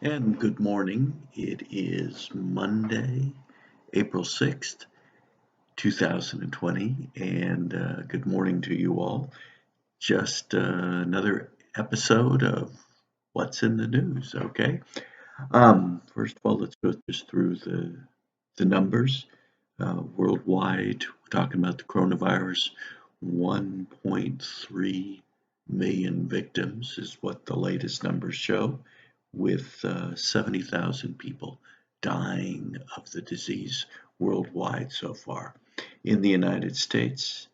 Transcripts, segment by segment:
And good morning. It is Monday, April 6th, 2020. And good morning to you all. Just another episode of What's in the News, okay? First of all, let's go just through the numbers. Worldwide, we're talking about the coronavirus. 1.3 million victims is what the latest numbers show, with 70,000 people dying of the disease worldwide so far. In the United States,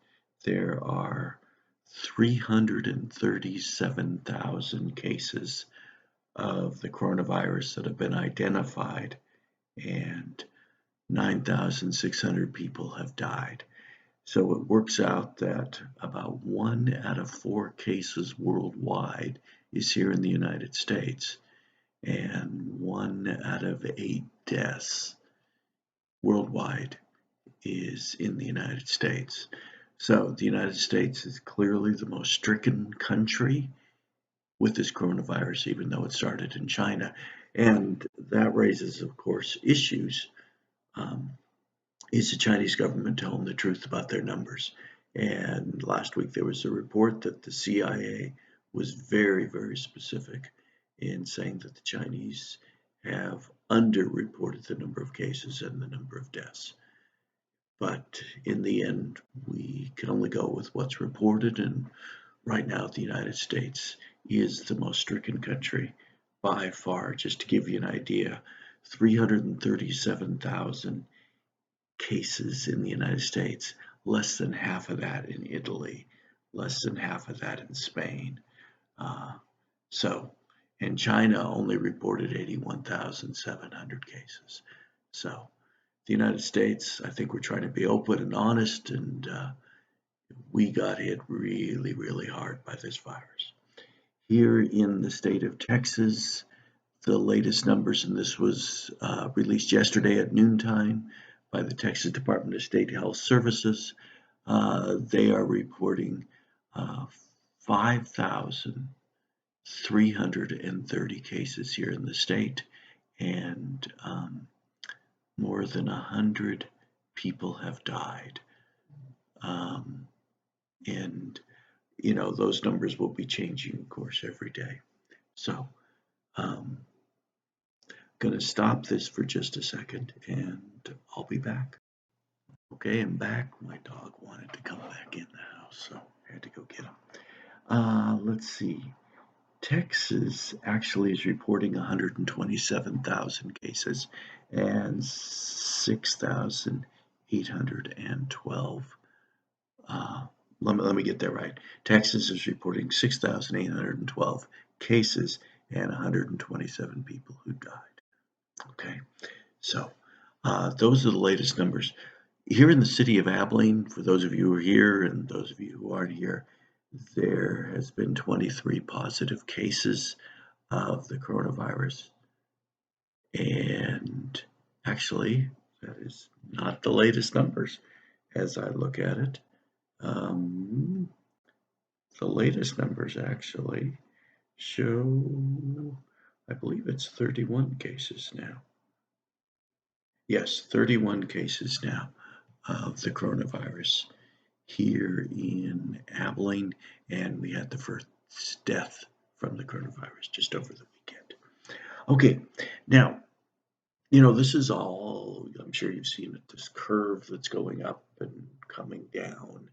there are 337,000 cases of the coronavirus that have been identified, and 9,600 people have died. So it works out that about 1 out of 4 cases worldwide is here in the United States, and 1 out of 8 deaths worldwide is in the United States. So the United States is clearly the most stricken country with this coronavirus, even though it started in China. And that raises, of course, issues. Is the Chinese government telling the truth about their numbers? And last week there was a report that the CIA was very, very specific in saying that the Chinese have underreported the number of cases and the number of deaths. But in the end, we can only go with what's reported, and right now the United States is the most stricken country by far. Just to give you an idea, 337,000 cases in the United States, less than half of that in Italy, less than half of that in Spain. So, and China only reported 81,700 cases. So, the United States, I think we're trying to be open and honest, and we got hit really, really hard by this virus. Here in the state of Texas, the latest numbers, and this was released yesterday at noontime by the Texas Department of State Health Services. They are reporting 5,330 cases here in the state, and more than 100 people have died. And, you know, those numbers will be changing, of course, every day. So, going to stop this for just a second, and I'll be back. Okay, I'm back. My dog wanted to come back in the house, so I had to go get him. Let's see. Texas actually is reporting 127,000 cases and 6,812. Let me get that right. Texas is reporting 6,812 cases and 127 people who died. Okay, so those are the latest numbers. Here in the city of Abilene, for those of you who are here and those of you who aren't here, there has been 23 positive cases of the coronavirus. And actually, that is not the latest numbers as I look at it. The latest numbers actually show, I believe it's 31 cases now. Yes, 31 cases now of the coronavirus here in Abilene, and we had the first death from the coronavirus just over the weekend. Okay, now, you know, this is all, I'm sure you've seen it, this curve that's going up and coming down,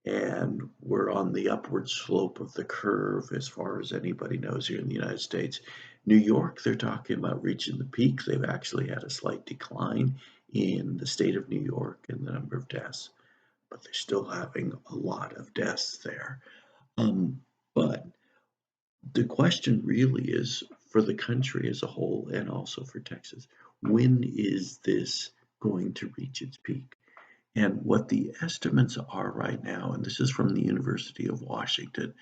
and we're on the upward slope of the curve as far as anybody knows here in the United States. New York, they're talking about reaching the peak. They've actually had a slight decline in the state of New York in the number of deaths, but they're still having a lot of deaths there. But the question really is for the country as a whole and also for Texas, when is this going to reach its peak? And what the estimates are right now, and this is from the University of Washington,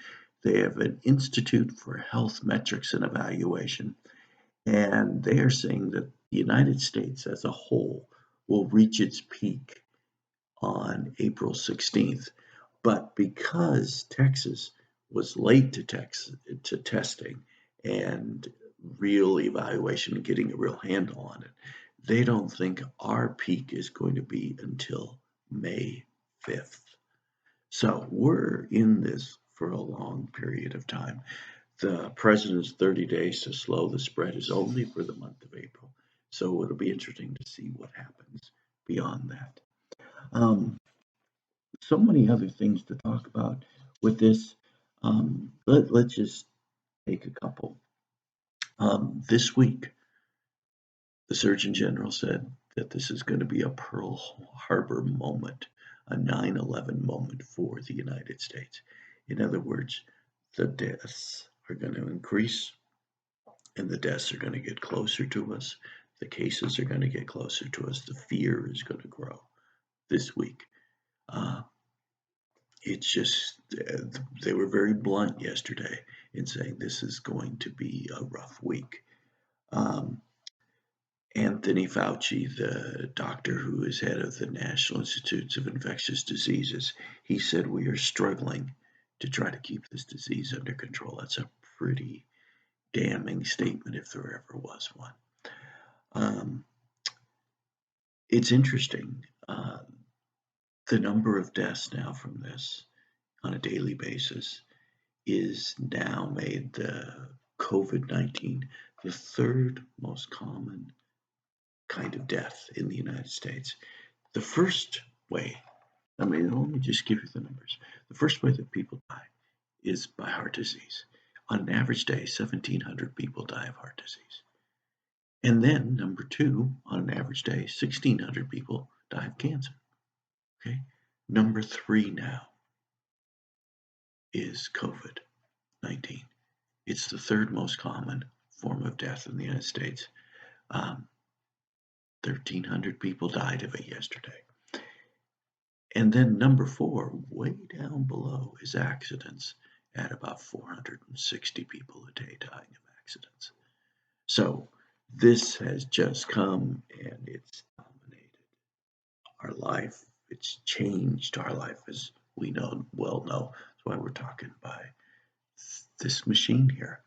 they have an Institute for Health Metrics and Evaluation, and they are saying that the United States as a whole will reach its peak on April 16th. But because Texas was late to testing and real evaluation and getting a real handle on it. They don't think our peak is going to be until May 5th. So we're in this for a long period of time. The president's 30 days to slow the spread is only for the month of April. So it'll be interesting to see what happens beyond that. So many other things to talk about with this. Let's just take a couple. This week, the Surgeon General said that this is going to be a Pearl Harbor moment, a 9/11 moment for the United States. In other words, the deaths are going to increase and the deaths are going to get closer to us. The cases are going to get closer to us. The fear is going to grow this week. It's just, they were very blunt yesterday in saying this is going to be a rough week. Anthony Fauci, the doctor who is head of the National Institutes of Infectious Diseases, he said we are struggling to try to keep this disease under control. That's a pretty damning statement if there ever was one. It's interesting. The number of deaths now from this on a daily basis is now made the COVID-19 the third most common kind of death in the United States. The first way, let me just give you the numbers. The first way that people die is by heart disease. On an average day, 1,700 people die of heart disease. And then number two, on an average day, 1,600 people die of cancer. Okay. Number three now is COVID-19. It's the third most common form of death in the United States. 1,300 people died of it yesterday. And then number four, way down below, is accidents at about 460 people a day dying of accidents. So this has just come and it's dominated our life. It's changed our life, as we well know. That's why we're talking by this machine here.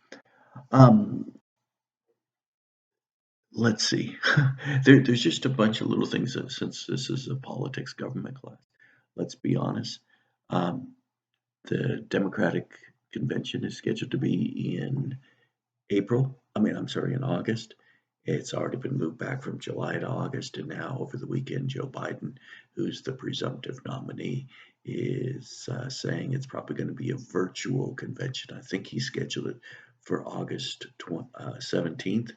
Let's see. There's just a bunch of little things that, since this is a politics government class, let's be honest. The Democratic convention is scheduled to be in in August. It's already been moved back from July to August, and now over the weekend, Joe Biden, who's the presumptive nominee, is saying it's probably going to be a virtual convention. I think he scheduled it for August 17th,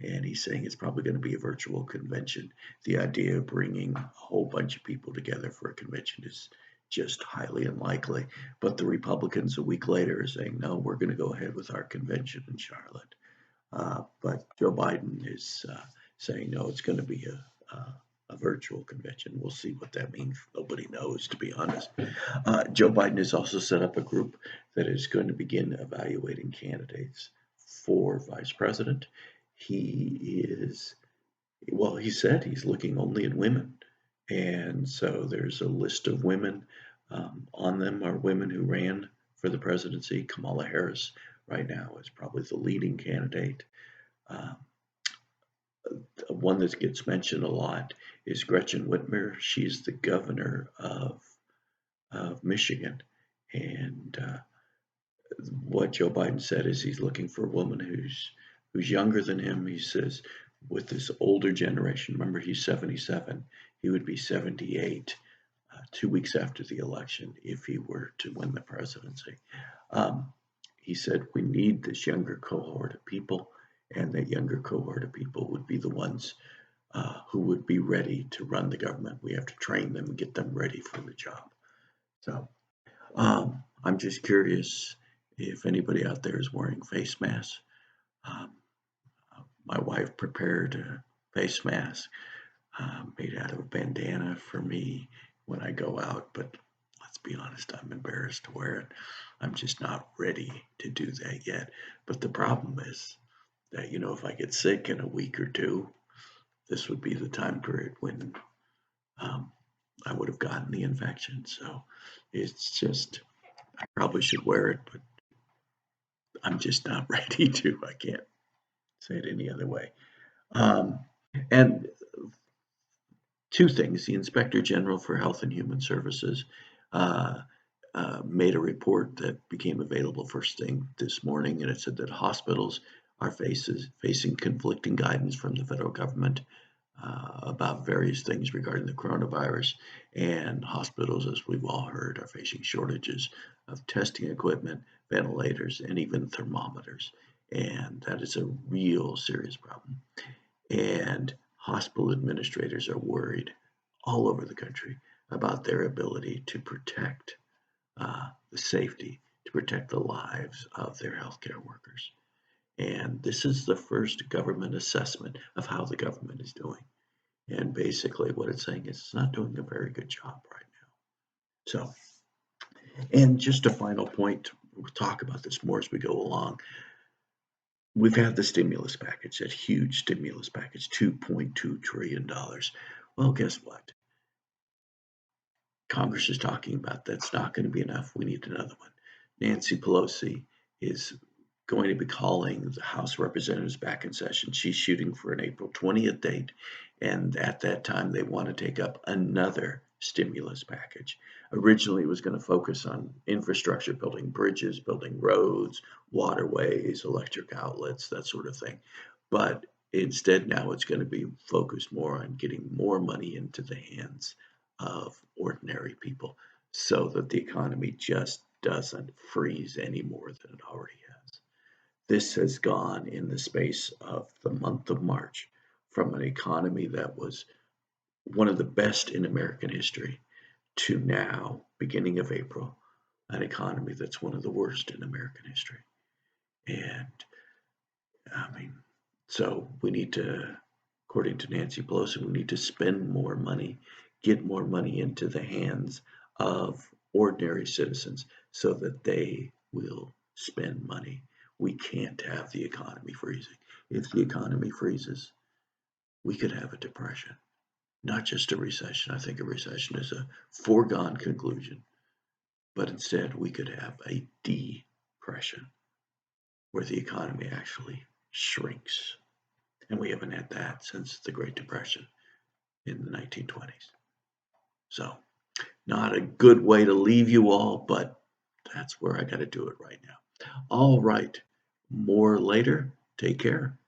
and he's saying it's probably going to be a virtual convention. The idea of bringing a whole bunch of people together for a convention is just highly unlikely. But the Republicans a week later are saying, no, we're going to go ahead with our convention in Charlotte. But Joe Biden is saying, no, it's going to be a virtual convention. We'll see what that means. Nobody knows, to be honest. Joe Biden has also set up a group that is going to begin evaluating candidates for vice president. He said he's looking only at women. And so there's a list of women. On them are women who ran for the presidency. Kamala Harris right now is probably the leading candidate. One that gets mentioned a lot is Gretchen Whitmer. She's the governor of Michigan. And what Joe Biden said is he's looking for a woman who's younger than him. He says with this older generation, remember he's 77, he would be 78 2 weeks after the election if he were to win the presidency. He said we need this younger cohort of people, and that younger cohort of people would be the ones who would be ready to run the government. We have to train them and get them ready for the job. So I'm just curious if anybody out there is wearing face masks. My wife prepared a face mask made out of a bandana for me when I go out, but let's be honest, I'm embarrassed to wear it. I'm just not ready to do that yet. But the problem is that, if I get sick in a week or two, this would be the time period when I would have gotten the infection. So it's just, I probably should wear it, but I'm just not ready to. I can't. say it any other way. And two things. The Inspector General for Health and Human Services made a report that became available first thing this morning, and it said that hospitals are facing conflicting guidance from the federal government about various things regarding the coronavirus. And hospitals, as we've all heard, are facing shortages of testing equipment, ventilators, and even thermometers. And that is a real serious problem. And hospital administrators are worried all over the country about their ability to protect the safety, to protect the lives of their healthcare workers. And this is the first government assessment of how the government is doing. And basically what it's saying is it's not doing a very good job right now. So, and just a final point, we'll talk about this more as we go along. We've had the stimulus package, that huge stimulus package, $2.2 trillion. Well, guess what? Congress is talking about that's not going to be enough. We need another one. Nancy Pelosi is going to be calling the House of Representatives back in session. She's shooting for an April 20th date. And at that time, they want to take up another stimulus package. Originally, it was going to focus on infrastructure, building bridges, building roads, waterways, electric outlets, that sort of thing. But instead, now it's going to be focused more on getting more money into the hands of ordinary people so that the economy just doesn't freeze any more than it already has. This has gone in the space of the month of March from an economy that was one of the best in American history to now, beginning of April, an economy that's one of the worst in American history. And I mean, so we need to, according to Nancy Pelosi, we need to spend more money, get more money into the hands of ordinary citizens so that they will spend money. We can't have the economy freezing. If the economy freezes, we could have a depression, not just a recession. I think a recession is a foregone conclusion, but instead we could have a depression where the economy actually shrinks. And we haven't had that since the Great Depression in the 1920s. So, not a good way to leave you all, but that's where I got to do it right now. All right. More later. Take care.